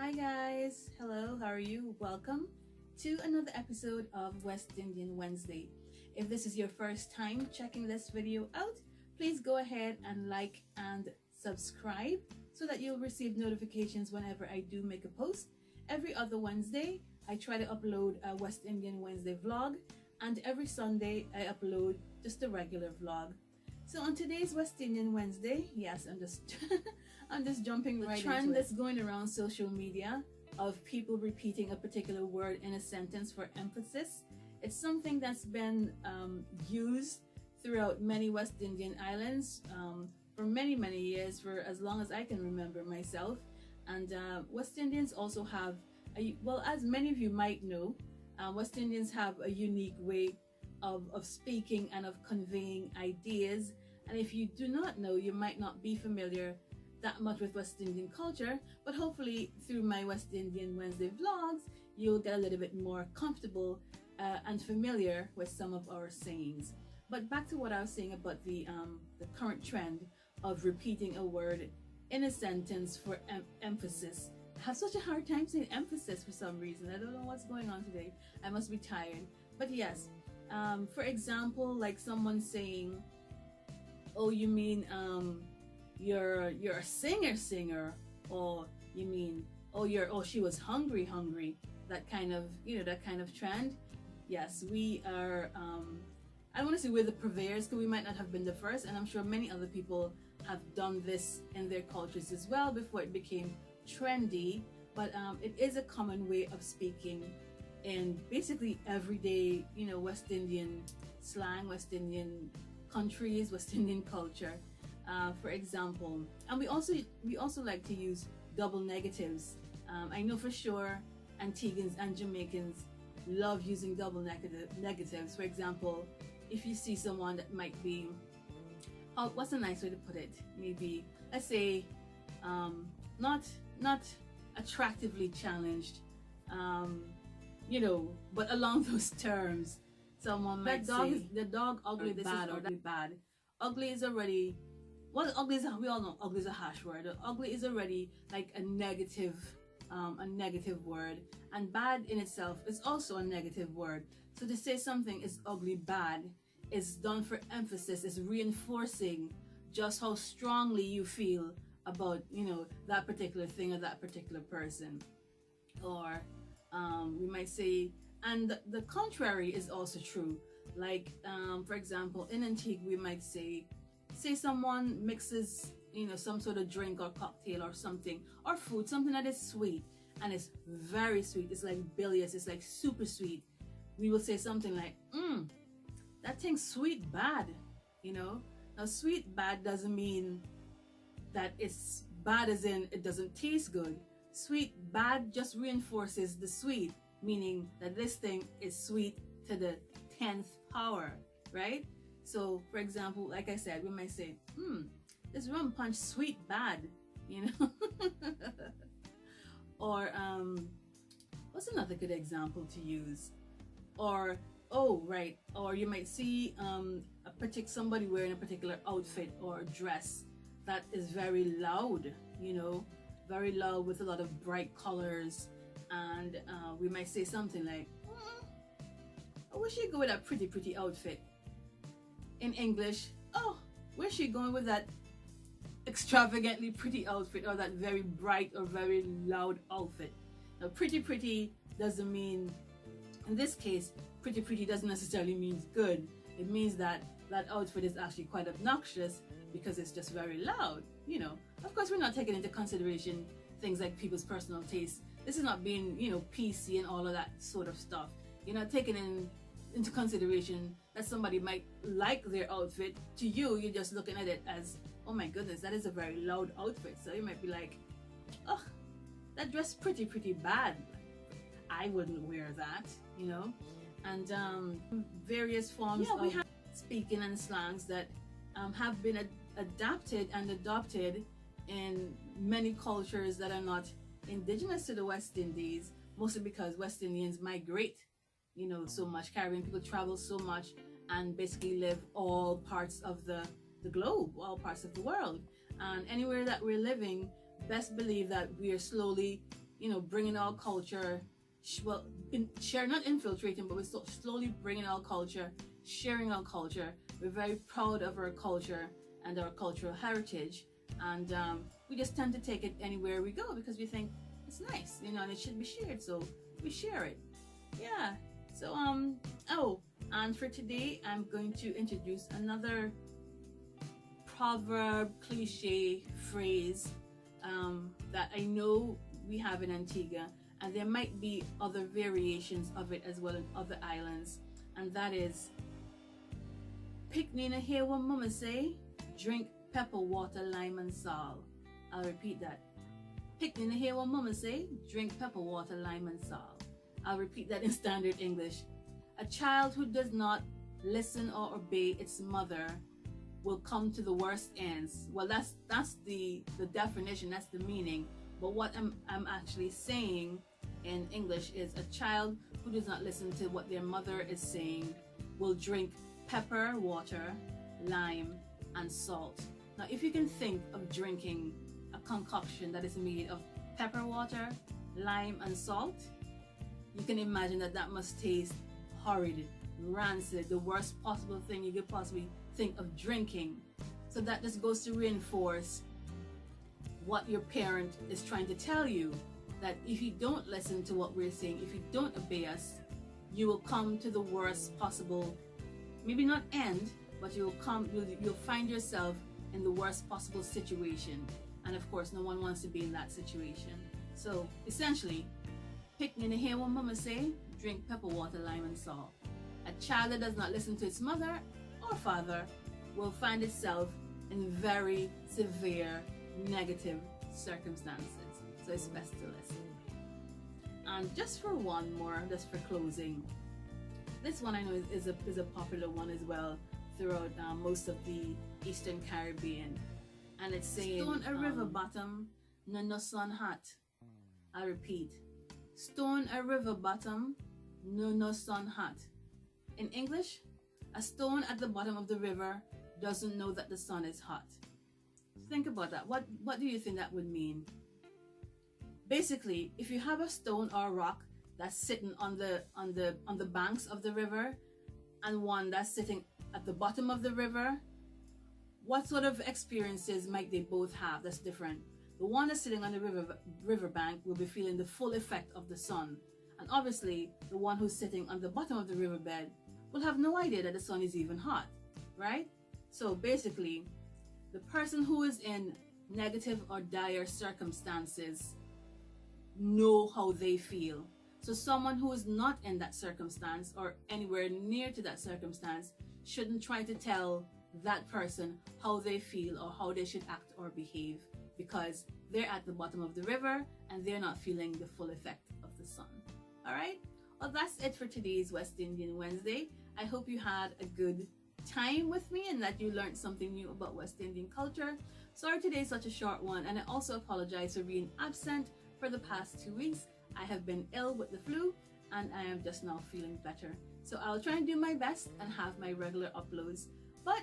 Hi guys, hello, how are you? Welcome to another episode of West Indian Wednesday. If this is your first time checking this video out, please go ahead and like and subscribe so that you'll receive notifications whenever I do make a post. Every other Wednesday, I try to upload a West Indian Wednesday vlog, and every Sunday, I upload just a regular vlog. So on today's West Indian Wednesday, yes, I'm just jumping right into it. The trend that's going around social media of people repeating a particular word in a sentence for emphasis. It's something that's been used throughout many West Indian islands for many years, for as long as I can remember myself. And West Indians also have, well, as many of you might know, West Indians have a unique way of speaking and of conveying ideas. And if you do not know, you might not be familiar that much with West Indian culture, but hopefully through my West Indian Wednesday vlogs, you'll get a little bit more comfortable and familiar with some of our sayings. But back to what I was saying about the current trend of repeating a word in a sentence for emphasis. I have such a hard time saying emphasis for some reason. I don't know what's going on today. I must be tired. But yes, for example, like someone saying, oh, you mean you're a singer, or you mean, oh, she was hungry. That kind of, that kind of trend. Yes, we are, I don't want to say we're the purveyors, because we might not have been the first, and I'm sure many other people have done this in their cultures as well before it became trendy. But it is a common way of speaking in basically everyday, West Indian slang, West Indian countries, West Indian culture. For example, and we also like to use double negatives. I know for sure Antiguans and Jamaicans love using double negatives. For example, if you see someone that might be, what's a nice way to put it? Maybe, let's say, not attractively challenged, but along those terms. Someone might say the dog ugly, this bad, or that bad. Ugly is already, well, ugly is, we all know ugly is a harsh word. Ugly is already like a negative word, and bad in itself is also a negative word. So to say something is ugly, bad, is done for emphasis, is reinforcing just how strongly you feel about, that particular thing or that particular person. Or we might say, and the contrary is also true. Like, for example, in Antigua, we might say someone mixes, some sort of drink or cocktail or something, or food, something that is sweet, and it's very sweet. It's like bilious. It's like super sweet. We will say something like, that thing's sweet bad, Now, sweet bad doesn't mean that it's bad as in it doesn't taste good. Sweet bad just reinforces the sweet, meaning that this thing is sweet to the 10th power, right? So, for example, like I said, we might say, this rum punch sweet bad, Or, what's another good example to use? Or, or you might see somebody wearing a particular outfit or dress that is very loud, very loud with a lot of bright colors. And we might say something like, I wish she'd go with that pretty outfit. In English, oh, where's she going with that extravagantly pretty outfit, or that very bright or very loud outfit? Now, pretty doesn't mean, in this case, pretty doesn't necessarily mean good. It means that that outfit is actually quite obnoxious because it's just very loud, Of course, we're not taking into consideration things like people's personal taste. This is not being, PC and all of that sort of stuff. You're not taking into consideration that somebody might like their outfit. To you, you're just looking at it as, oh my goodness, that is a very loud outfit. So you might be like, oh, that dress pretty bad. I wouldn't wear that, And various forms of speaking and slangs that have been adapted and adopted in many cultures that are not indigenous to the West Indies, mostly because West Indians migrate, so much. Caribbean people travel so much and basically live all parts of the globe, all parts of the world. And anywhere that we're living, best believe that we are slowly, bringing our culture, not infiltrating, but we're slowly bringing our culture, sharing our culture. We're very proud of our culture and our cultural heritage, and we just tend to take it anywhere we go because we think it's nice, and it should be shared, so we share it. Yeah. So and for today, I'm going to introduce another proverb, cliche phrase that I know we have in Antigua, and there might be other variations of it as well in other islands, and that is, pick Nina hear what mama say, drink pepper, water, lime, and salt. I'll repeat that. Pick Nina hear what mama say, drink pepper, water, lime, and salt. I'll repeat that in standard English. A child who does not listen or obey its mother will come to the worst ends. Well, that's the definition, that's the meaning. But what I'm actually saying in English is, a child who does not listen to what their mother is saying will drink pepper, water, lime, and salt. Now, if you can think of drinking a concoction that is made of pepper water, lime, and salt, you can imagine that must taste horrid, rancid, the worst possible thing you could possibly think of drinking. So that just goes to reinforce what your parent is trying to tell you, that if you don't listen to what we're saying, if you don't obey us, you will come to the worst possible, maybe not end, but you'll find yourself in the worst possible situation. And of course, no one wants to be in that situation. So essentially, pick Nina hear what mama say, drink pepper, water, lime, and salt. A child that does not listen to its mother or father will find itself in very severe negative circumstances. So it's best to listen. And just for one more, just for closing, this one I know is a popular one as well throughout most of the Eastern Caribbean, and it's saying, stone a river bottom, no sun hot. I repeat, stone a river bottom, no sun hot. In English, a stone at the bottom of the river doesn't know that the sun is hot. Think about that. What do you think that would mean? Basically, if you have a stone or a rock that's sitting on the banks of the river, and one that's sitting at the bottom of the river, what sort of experiences might they both have that's different? The one that's sitting on the river bank will be feeling the full effect of the sun, and obviously the one who's sitting on the bottom of the riverbed will have no idea that the sun is even hot, right? So basically, the person who is in negative or dire circumstances know how they feel. So someone who is not in that circumstance or anywhere near to that circumstance shouldn't try to tell that person how they feel or how they should act or behave, because they're at the bottom of the river and they're not feeling the full effect of the sun. All right? Well, that's it for today's West Indian Wednesday. I hope you had a good time with me and that you learned something new about West Indian culture. Sorry today's such a short one, and I also apologize for being absent for the past 2 weeks. I have been ill with the flu and I am just now feeling better. So I'll try and do my best and have my regular uploads. But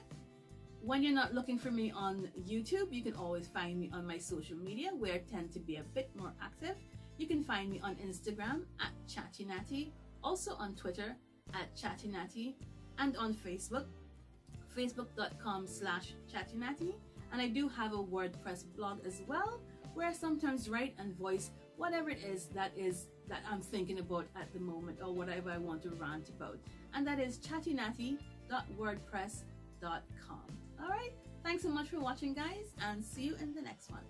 when you're not looking for me on YouTube, you can always find me on my social media, where I tend to be a bit more active. You can find me on Instagram at ChattiNatti, also on Twitter at ChattiNatti, and on Facebook, facebook.com/ChattiNatti. And I do have a WordPress blog as well, where I sometimes write and voice whatever it is that I'm thinking about at the moment, or whatever I want to rant about. And that is ChattiNatti.wordpress.com. All right, thanks so much for watching, guys, and see you in the next one.